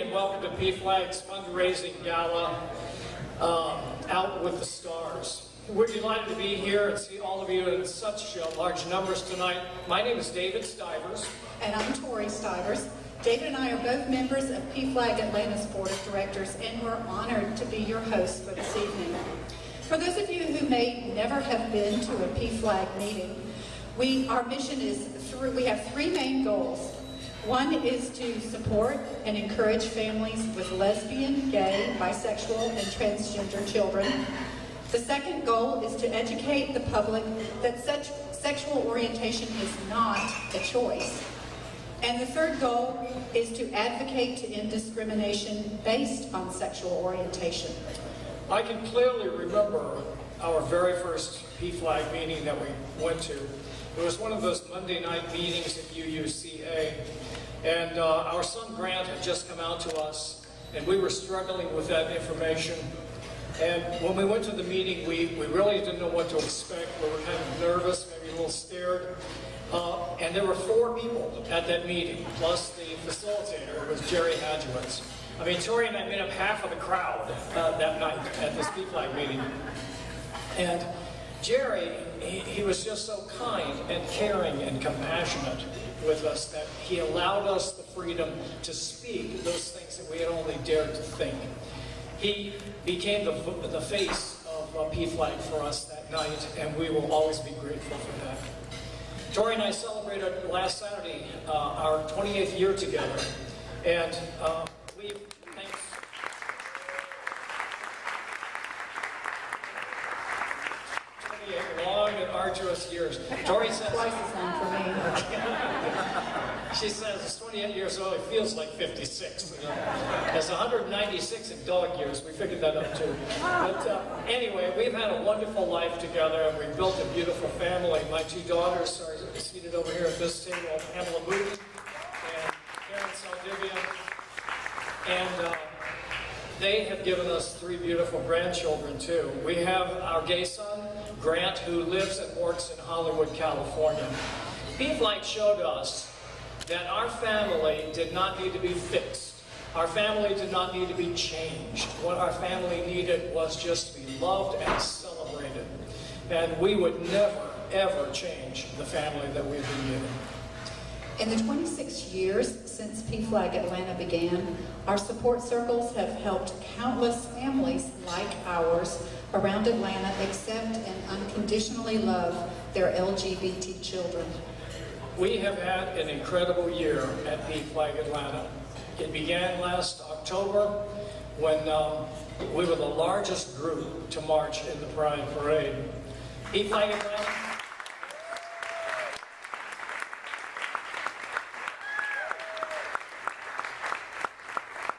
and welcome to PFLAG's fundraising gala, Out with the Stars. We're delighted to be here and see all of you in such large numbers tonight. My name is David Stivers. And I'm Tori Stivers. David and I are both members of PFLAG Atlanta's Board of Directors, and we're honored to be your hosts for this evening. For those of you who may never have been to a PFLAG meeting, our mission is we have three main goals. One is to support and encourage families with lesbian, gay, bisexual, and transgender children. The second goal is to educate the public that such sexual orientation is not a choice. And the third goal is to advocate to end discrimination based on sexual orientation. I can clearly remember our very first PFLAG meeting that we went to. It was one of those Monday night meetings at UUCA, and our son Grant had just come out to us, and we were struggling with that information. And when we went to the meeting, we really didn't know what to expect. We were kind of nervous, maybe a little scared. And there were 4 people at that meeting, plus the facilitator, who was Jerry Hadjewitz. I mean, Tori and I made up half of the crowd that night at this PFLAG meeting. And Jerry, he was just so kind and caring and compassionate with us that he allowed us the freedom to speak those things that we had only dared to think. He became the face of PFLAG for us that night, and we will always be grateful for that. Tori and I celebrated last Saturday our 28th year together, and we've, thanks. Long and arduous years. Tori says, twice as long for me. She says it's 28 years old, it feels like 56. You know? It's 196 in dog years, we figured that out too. But anyway, we've had a wonderful life together, and we've built a beautiful family. My 2 daughters are seated over here at this table, Pamela Moody and Karen Saldivia. And they have given us 3 beautiful grandchildren too. We have our gay son, Grant, who lives and works in Hollywood, California. PFLAG showed us that our family did not need to be fixed. Our family did not need to be changed. What our family needed was just to be loved and celebrated. And we would never, ever change the family that we've been given. In the 26 years since PFLAG Atlanta began, our support circles have helped countless families like ours around Atlanta accept and unconditionally love their LGBT children. We have had an incredible year at PFLAG Atlanta. It began last October when we were the largest group to march in the Pride Parade. PFLAG Atlanta.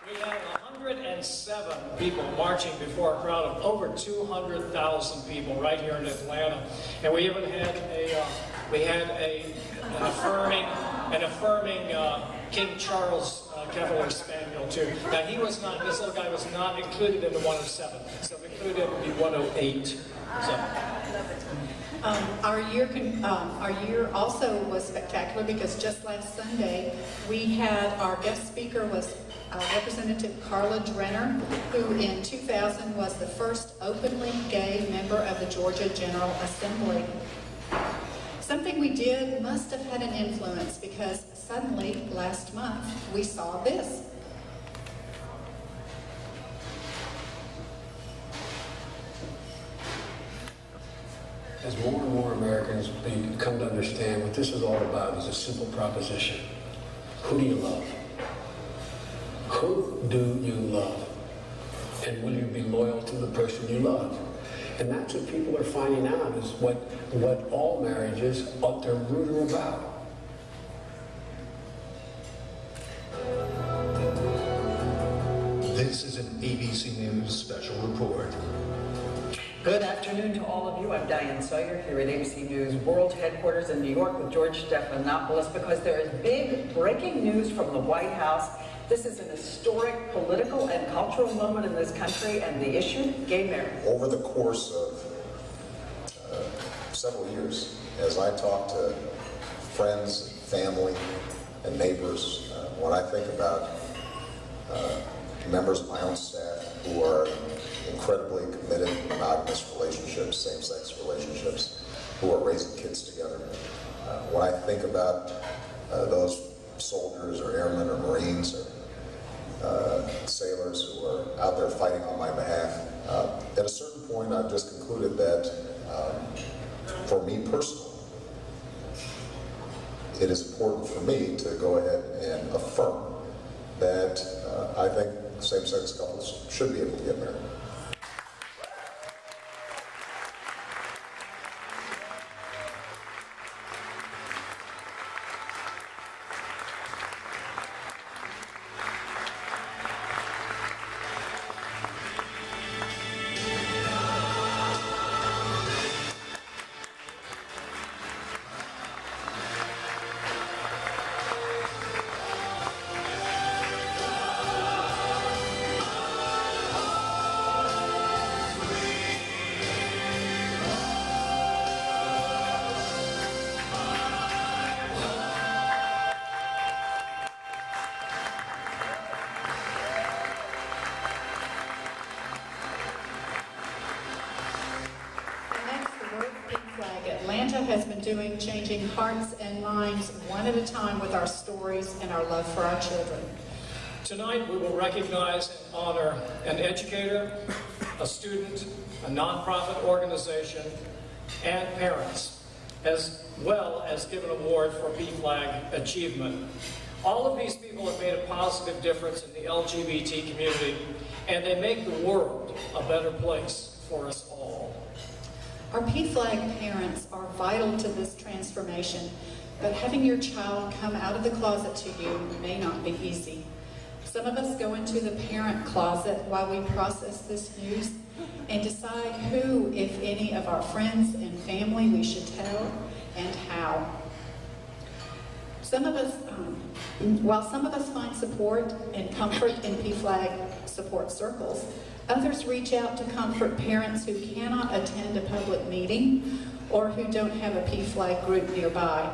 We had 107 people marching before a crowd of over 200,000 people right here in Atlanta, and we even had an affirming King Charles Cavalier Spaniel too. Now this little guy was not included in the 107, so if included it would be 108. So. Our year also was spectacular because just last Sunday we had our guest speaker was Representative Carla Drenner, who in 2000 was the first openly gay member of the Georgia General Assembly. Something we did must have had an influence because suddenly last month we saw this. As more and more Americans come to understand what this is all about is a simple proposition. Who do you love? Who do you love? And will you be loyal to the person you love? And that's what people are finding out is what all marriages ought to root about. This is an ABC News special report. Good afternoon to all of you. I'm Diane Sawyer here at ABC News World Headquarters in New York with George Stephanopoulos because there is big breaking news from the White House. This is an historic political and cultural moment in this country, and the issue, gay marriage. Over the course of several years, as I talk to friends, family, and neighbors, when I think about members of my own staff who are incredibly committed to monogamous relationships, same-sex relationships, who are raising kids together. When I think about those soldiers or airmen or Marines or sailors who are out there fighting on my behalf, at a certain point I've just concluded that for me personally, it is important for me to go ahead and affirm that I think same-sex couples should be able to get married. PFLAG Atlanta has been doing, changing hearts and minds one at a time with our stories and our love for our children. Tonight we will recognize and honor an educator, a student, a nonprofit organization, and parents, as well as give an award for PFLAG achievement. All of these people have made a positive difference in the LGBT community, and they make the world a better place for us all. Our PFLAG parents are vital to this transformation, but having your child come out of the closet to you may not be easy. Some of us go into the parent closet while we process this news and decide who, if any, of our friends and family we should tell and how. While some of us find support and comfort in PFLAG support circles, others reach out to comfort parents who cannot attend a public meeting or who don't have a PFLAG group nearby.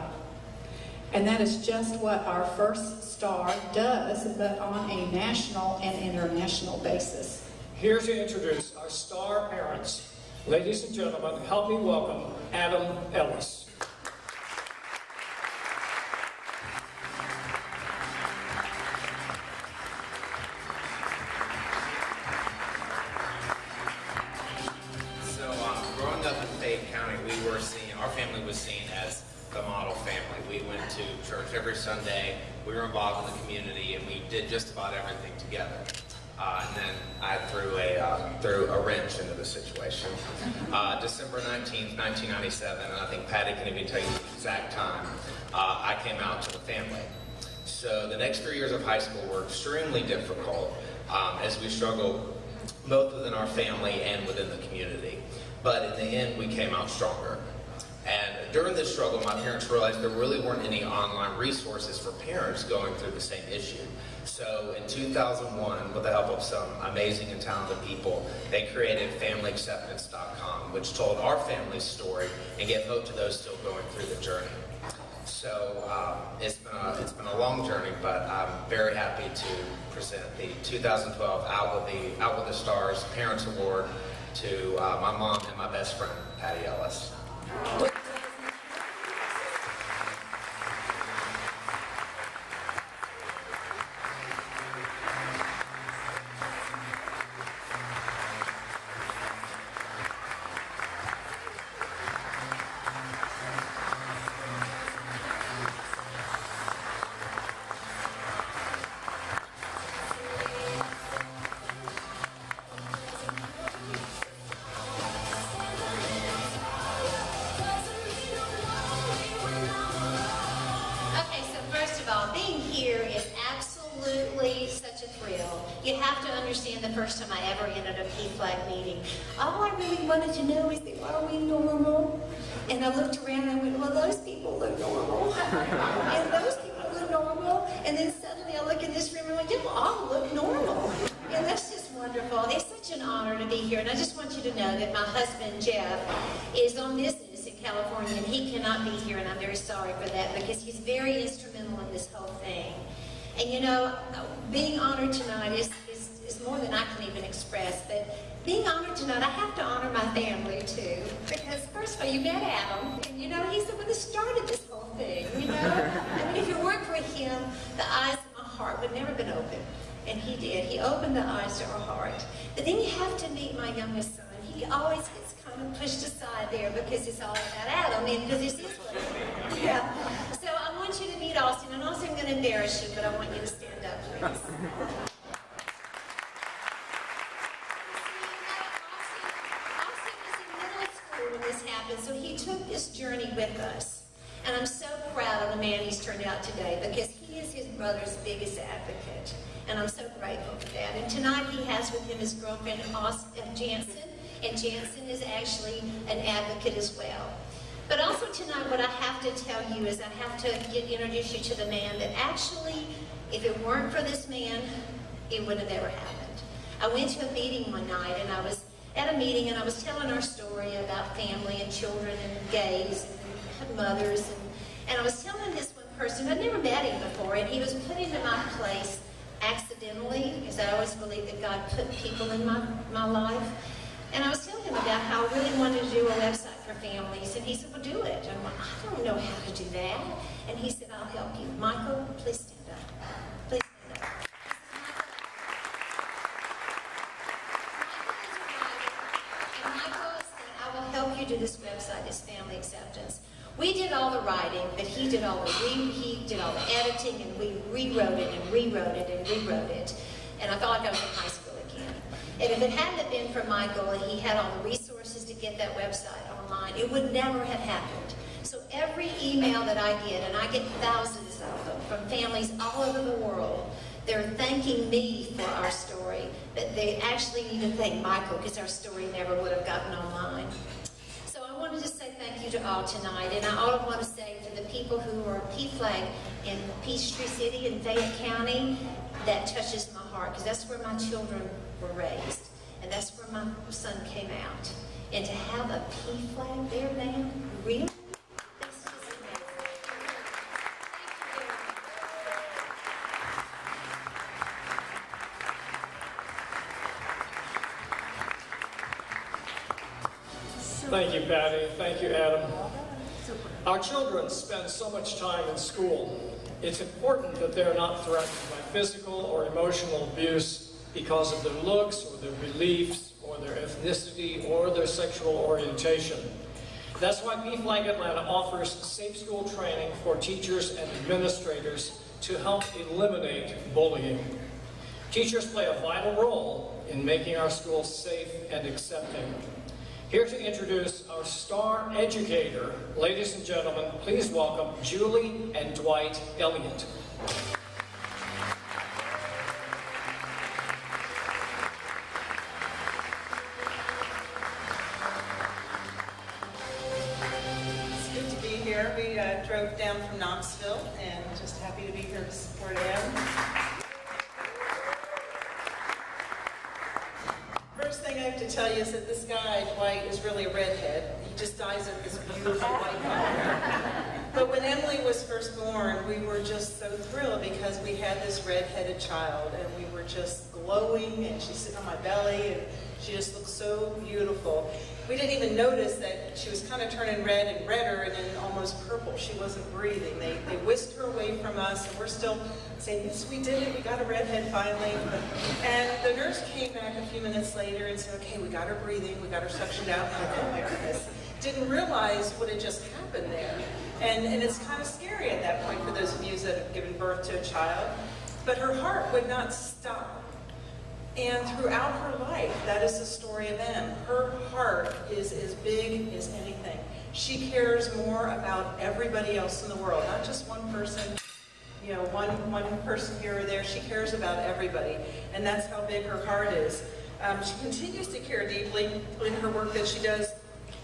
And that is just what our first star does, but on a national and international basis. Here to introduce our star parents, ladies and gentlemen, help me welcome Adam Ellis. Our family was seen as the model family. We went to church every Sunday. We were involved in the community, and we did just about everything together. And then I threw a wrench into the situation. December 19th, 1997, and I think Patty can even tell you the exact time, I came out to the family. So the next 3 years of high school were extremely difficult as we struggled both within our family and within the community. But in the end, we came out stronger. And during this struggle, my parents realized there really weren't any online resources for parents going through the same issue. So in 2001, with the help of some amazing and talented people, they created FamilyAcceptance.com, which told our family's story and gave hope to those still going through the journey. So it's been a long journey, but I'm very happy to present the 2012 Out with the Stars Parents Award to my mom and my best friend, Patty Ellis. The first time I ever entered a PFLAG meeting, all I really wanted to know is, are we normal? And I looked around and I went, well, those people look normal. And those people look normal. And then suddenly I look in this room and I went, you all look normal. And that's just wonderful. It's such an honor to be here. And I just want you to know that my husband, Jeff, is on business in California, and he cannot be here, and I'm very sorry for that because he's very instrumental in this whole thing. And you know, being honored tonight is more than I can even express. But being honored tonight, I have to honor my family too. Because first of all, you met Adam, and you know, he's the one that started this whole thing, you know? I mean, if it weren't for him, the eyes of my heart would never have been open. And he did. He opened the eyes to our heart. But then you have to meet my youngest son. He always gets kind of pushed aside there because it's all about Adam, and because it's his life. Yeah. So I want you to meet Austin, and Austin, I'm going to embarrass you, but I want you to stand up, please. Austin was in middle school when this happened, so he took this journey with us. And I'm so proud of the man he's turned out today because he is his brother's biggest advocate. And I'm so grateful for that. And tonight he has with him his girlfriend, Jansen. And Jansen is actually an advocate as well. But also tonight, what I have to tell you is I have to introduce you to the man that actually, if it weren't for this man, it would have never happened. I went to a meeting one night, and I was at a meeting, and I was telling our story about family and children and gays and mothers. And I was telling this one person, I'd never met him before, and he was put into my place accidentally, because I always believe that God put people in my life. And I was telling him about how I really wanted to do a website for families, and he said, well, do it. And I'm like, I don't know how to do that. And he said, I'll help you. Michael, please stand up. Please stand up. And Michael said, I will help you do this website, this family acceptance. We did all the writing, but he did all the editing, and we rewrote it and rewrote it and rewrote it. And I felt like I was in high school again. And if it hadn't been for Michael and he had all the resources to get that website online, it would never have happened. So every email that I get, and I get thousands of them from families all over the world, they're thanking me for our story, but they actually need to thank Michael because our story never would have gotten online. So I wanted to say thank you to all tonight, and I also want to say to the people who are PFLAG in Peachtree City in Fayette County, that touches my heart because that's where my children were raised, and that's where my son came out. And to have a PFLAG there now, really? That's just amazing. Thank you, Patty. Thank you, Adam. Our children spend so much time in school. It's important that they're not threatened by physical or emotional abuse because of their looks or their beliefs or their ethnicity or their sexual orientation. That's why PFLAG Atlanta offers safe school training for teachers and administrators to help eliminate bullying. Teachers play a vital role in making our schools safe and accepting. Here to introduce our star educator, ladies and gentlemen, please welcome Julie and Dwight Elliott. It's good to be here. We drove down from Knoxville and just happy to be here to support Adam. First thing I have to tell you is that this guy, Dwight, is really a redhead. He just dyes it this beautiful white color. But when Emily was first born, we were just so thrilled because we had this redheaded child, and we were just glowing, and she's sitting on my belly, and she just looked so beautiful. We didn't even notice that she was kind of turning red and redder and then almost purple. She wasn't breathing. They whisked her away from us, and we're still saying, yes, we did it. We got a redhead finally. And the nurse came back a few minutes later and said, okay, we got her breathing. We got her suctioned out. Oh my goodness. Didn't realize what had just happened there. And it's kind of scary at that point for those of you that have given birth to a child. But her heart would not stop. And throughout her life, that is the story of Em. Her heart is as big as anything. She cares more about everybody else in the world, not just one person, you know, one person here or there. She cares about everybody, and that's how big her heart is. She continues to care deeply in her work that she does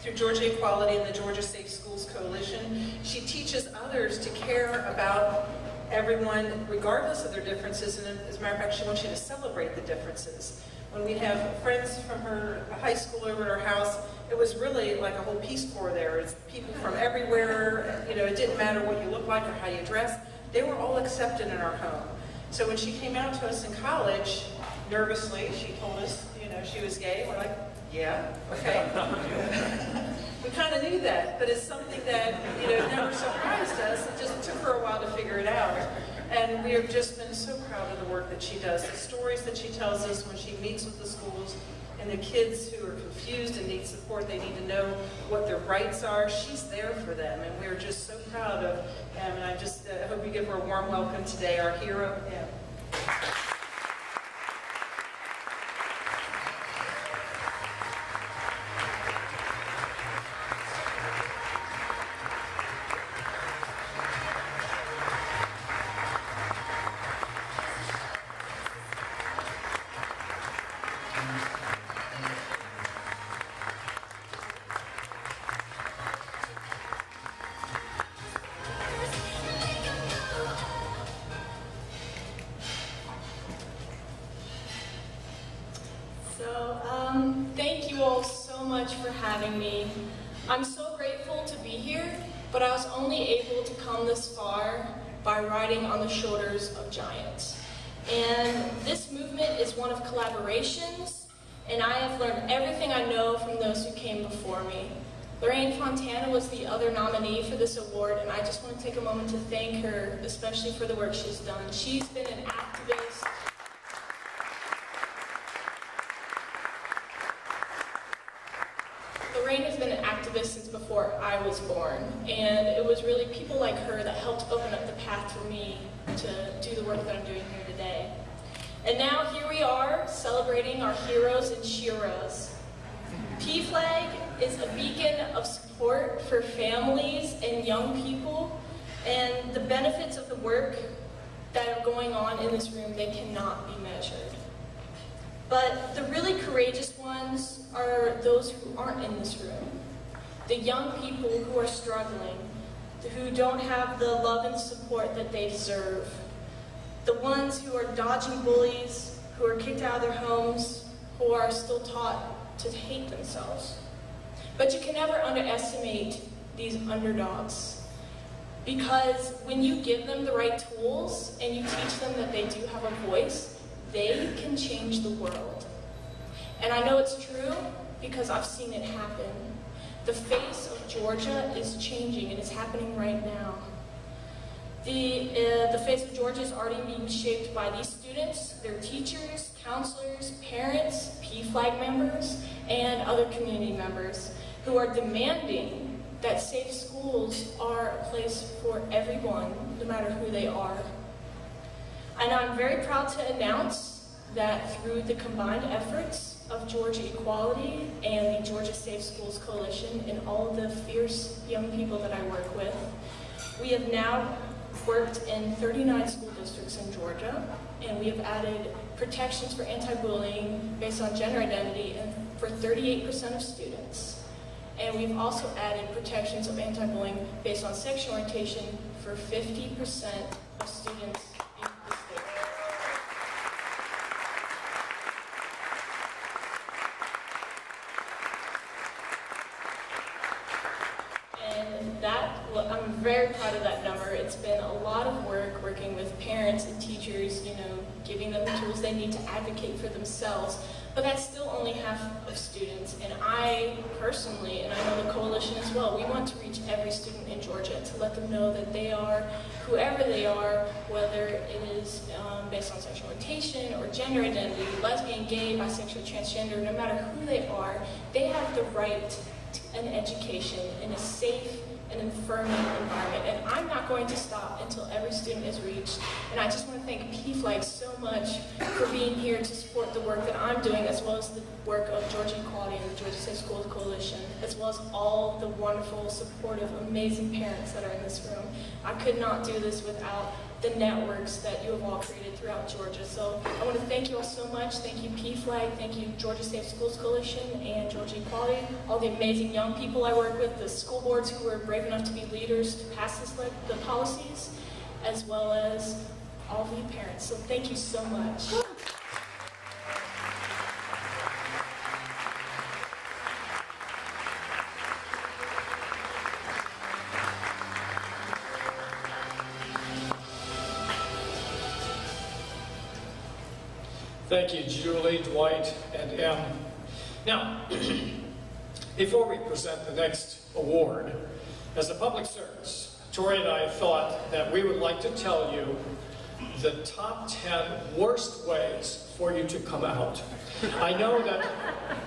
through Georgia Equality and the Georgia Safe Schools Coalition. She teaches others to care about everyone, regardless of their differences, and as a matter of fact, she wants you to celebrate the differences. When we'd have friends from her high school over at her house, it was really like a whole Peace Corps there. It's people from everywhere, you know, it didn't matter what you looked like or how you dressed. They were all accepted in our home. So when she came out to us in college, nervously, she told us, you know, she was gay. We're like, yeah, okay. We kind of knew that, but it's something that, you know, never surprised us. It just took her a while to figure it out. And we have just been so proud of the work that she does, the stories that she tells us when she meets with the schools and the kids who are confused and need support. They need to know what their rights are. She's there for them, and we're just so proud of them. And I just hope you give her a warm welcome today, our hero, Em. Thank you all so much for having me. I'm so grateful to be here, but I was only able to come this far by riding on the shoulders of giants. And this movement is one of collaborations, and I have learned everything I know from those who came before me. Lorraine Fontana was the other nominee for this award, and I just want to take a moment to thank her, especially for the work she's done. She's been an activist. Lorraine has been an activist since before I was born, and it was really people like her that helped open up the path for me to do the work that I'm doing here today. And now here we are, celebrating our heroes and sheroes. PFLAG is a beacon of support for families and young people, and the benefits of the work that are going on in this room, they cannot be measured. But the really courageous ones are those who aren't in this room. The young people who are struggling, who don't have the love and support that they deserve. The ones who are dodging bullies, who are kicked out of their homes, who are still taught to hate themselves. But you can never underestimate these underdogs, because when you give them the right tools and you teach them that they do have a voice, they can change the world. And I know it's true because I've seen it happen. The face of Georgia is changing, and it's happening right now. The face of Georgia is already being shaped by these students, their teachers, counselors, parents, PFLAG members, and other community members who are demanding that safe schools are a place for everyone, no matter who they are. And I'm very proud to announce that through the combined efforts of Georgia Equality and the Georgia Safe Schools Coalition and all of the fierce young people that I work with, we have now worked in 39 school districts in Georgia, and we have added protections for anti-bullying based on gender identity and for 38% of students. And we've also added protections of anti-bullying based on sexual orientation for 50% of students. I'm very proud of that number. It's been a lot of work working with parents and teachers, giving them the tools they need to advocate for themselves. But that's still only half of students. And I personally, and I know the coalition as well, we want to reach every student in Georgia to let them know that they are, whoever they are, whether it is based on sexual orientation or gender identity, lesbian, gay, bisexual, transgender, no matter who they are, they have the right to an education in a safe and affirming environment. And I'm not going to stop until every student is reached. And I just want to thank PFLAG so much for being here to support the work that I'm doing, as well as the work of Georgia Equality and the Georgia Safe Schools Coalition, as well as all the wonderful, supportive, amazing parents that are in this room. I could not do this without the networks that you have all created throughout Georgia. So I want to thank you all so much. Thank you PFLAG, thank you Georgia Safe Schools Coalition and Georgia Equality, all the amazing young people I work with, the school boards who are brave enough to be leaders to pass the policies, as well as all of you parents. So thank you so much. Thank you, Julie, Dwight, and Em. Now, before we present the next award, as a public service, Tori and I thought that we would like to tell you the top 10 worst ways for you to come out. I know that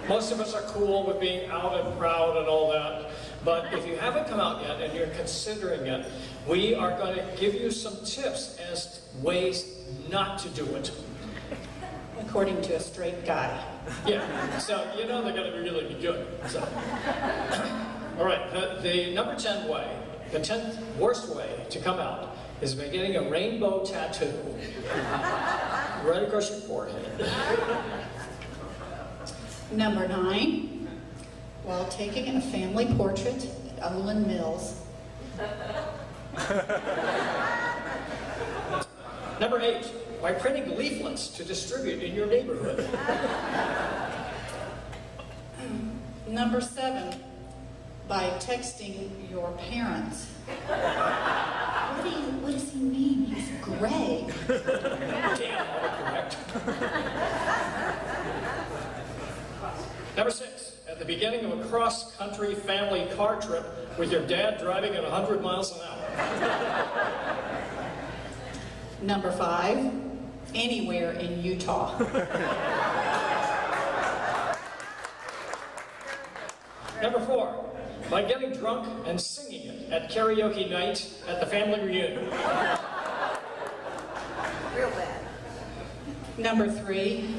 most of us are cool with being out and proud and all that, but if you haven't come out yet and you're considering it, we are going to give you some tips as ways not to do it. According to a straight guy. Yeah, so you know they're going to really be good. So. All right, the number 10 way, the 10th worst way to come out is by getting a rainbow tattoo right across your forehead. Number 9, while taking a family portrait at Olin Mills. Number 8, by printing leaflets to distribute in your neighborhood. Number 7, by texting your parents. What does he mean? He's gray. Damn, autocorrect. Number 6, at the beginning of a cross-country family car trip with your dad driving at 100 miles an hour. Number 5, anywhere in Utah. Number 4, by getting drunk and singing it at karaoke night at the family reunion. Real bad. Number 3,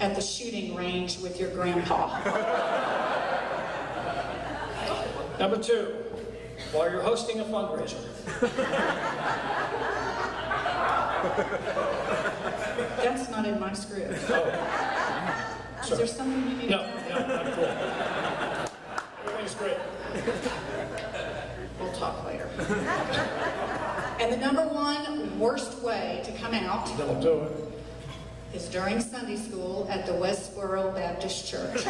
at the shooting range with your grandpa. Number 2, while you're hosting a fundraiser. That's not in my script. Oh. Is there something you need to No, I'm cool. Everything's great. We'll talk later. And the number 1 worst way to come out Don't do it. is during Sunday school at the Westboro Baptist Church.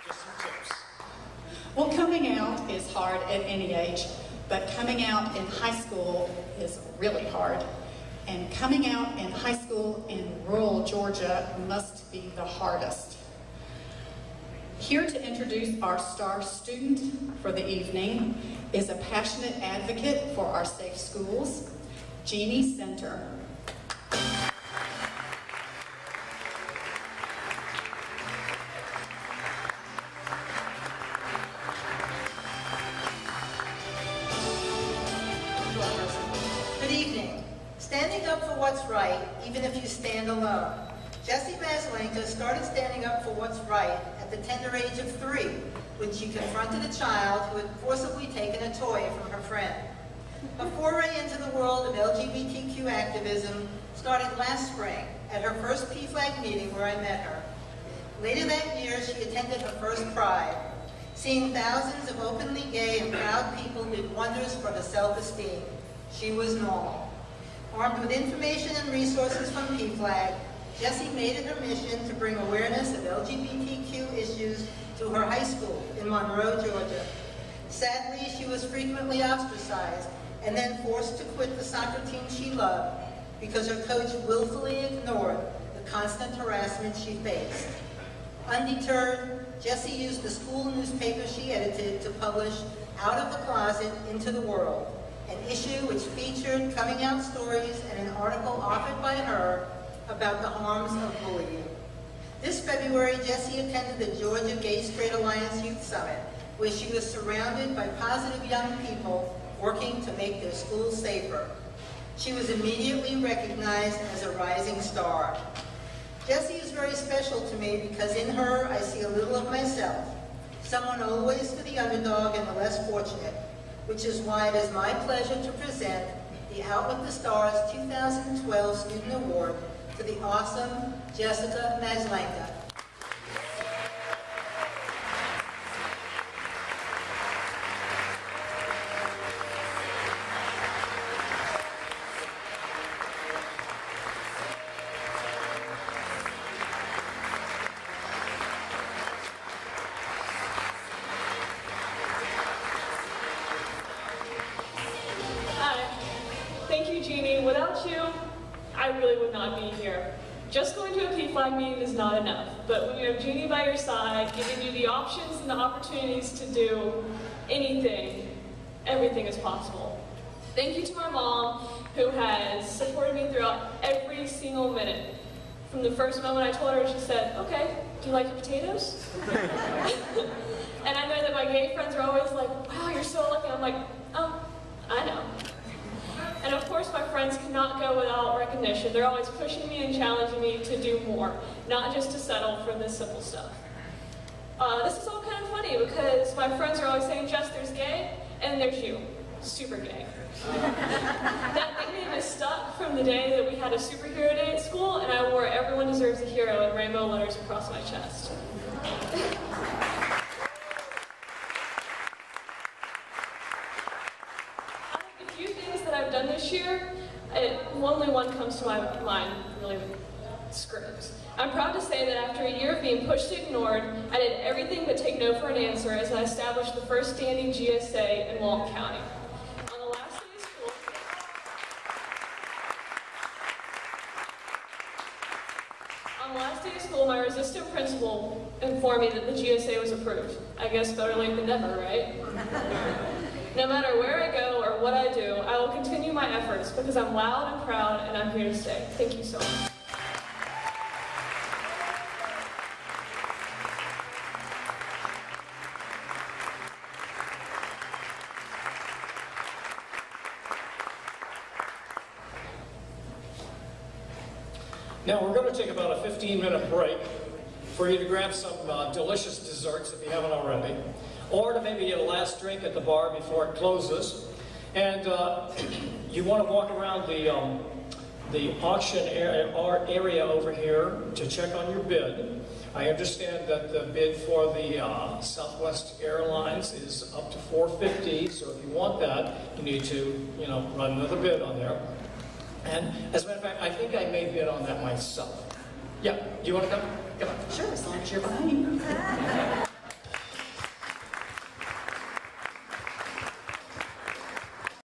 Just some tips. Well, coming out is hard at any age, but coming out in high school is really hard. And coming out in high school in rural Georgia must be the hardest. Here to introduce our star student for the evening is a passionate advocate for our safe schools, Jeannie Center. Good evening. Standing up for what's right, even if you stand alone. Jessie Maslenka started standing up for what's right at the tender age of 3, when she confronted a child who had forcibly taken a toy from her friend. A foray into the world of LGBTQ activism started last spring at her first PFLAG meeting where I met her. Later that year, she attended her first Pride. Seeing thousands of openly gay and proud people did wonders for her self-esteem. She was normal. Armed with information and resources from PFLAG, Jessie made it her mission to bring awareness of LGBTQ issues to her high school in Monroe, Georgia. Sadly, she was frequently ostracized and then forced to quit the soccer team she loved because her coach willfully ignored the constant harassment she faced. Undeterred, Jessie used the school newspaper she edited to publish Out of the Closet into the World, an issue which featured coming out stories and an article authored by her about the harms of bullying. This February, Jessie attended the Georgia Gay Straight Alliance Youth Summit, where she was surrounded by positive young people working to make their schools safer. She was immediately recognized as a rising star. Jessie is very special to me because in her I see a little of myself, someone always for the underdog and the less fortunate, which is why it is my pleasure to present the Out with the Stars 2012 Student Award to the awesome Jessica Maslenka. I really would not be here. Just going to a PFLAG meeting is not enough, but when you have Jeannie by your side, giving you the options and the opportunities to do anything, everything is possible. Thank you to my mom, who has supported me throughout every single minute. From the first moment I told her, she said, okay, do you like your potatoes? And I know that my gay friends are always like, wow, you're so lucky. I'm like, oh, I know. And of course, my friends cannot go without recognition. They're always pushing me and challenging me to do more, not just to settle for this simple stuff. This is all kind of funny because my friends are always saying, Jess, there's gay, and there's you, super gay. That nickname is stuck from the day that we had a superhero day at school, and I wore "Everyone Deserves a Hero" in rainbow letters across my chest. A few things that I've done this year, only one comes to my mind, really scripts. I'm proud to say that after a year of being pushed and ignored, I did everything but take no for an answer as I established the first standing GSA in Walton County. On the last day of school, my resistant principal informed me that the GSA was approved. I guess better late than never, right? No matter where I go or what I do, I will continue my efforts because I'm loud and proud and I'm here to stay. Thank you so much. Now we're going to take about a 15-minute break for you to grab some delicious desserts if you haven't already, or to maybe get a last drink at the bar before it closes. And you want to walk around the auction area over here to check on your bid. I understand that the bid for the Southwest Airlines is up to $450, so if you want that, you need to, run another bid on there. And as a matter of fact, I think I may bid on that myself. Yeah, do you want to come? Come on. Sure, as long as you're buying.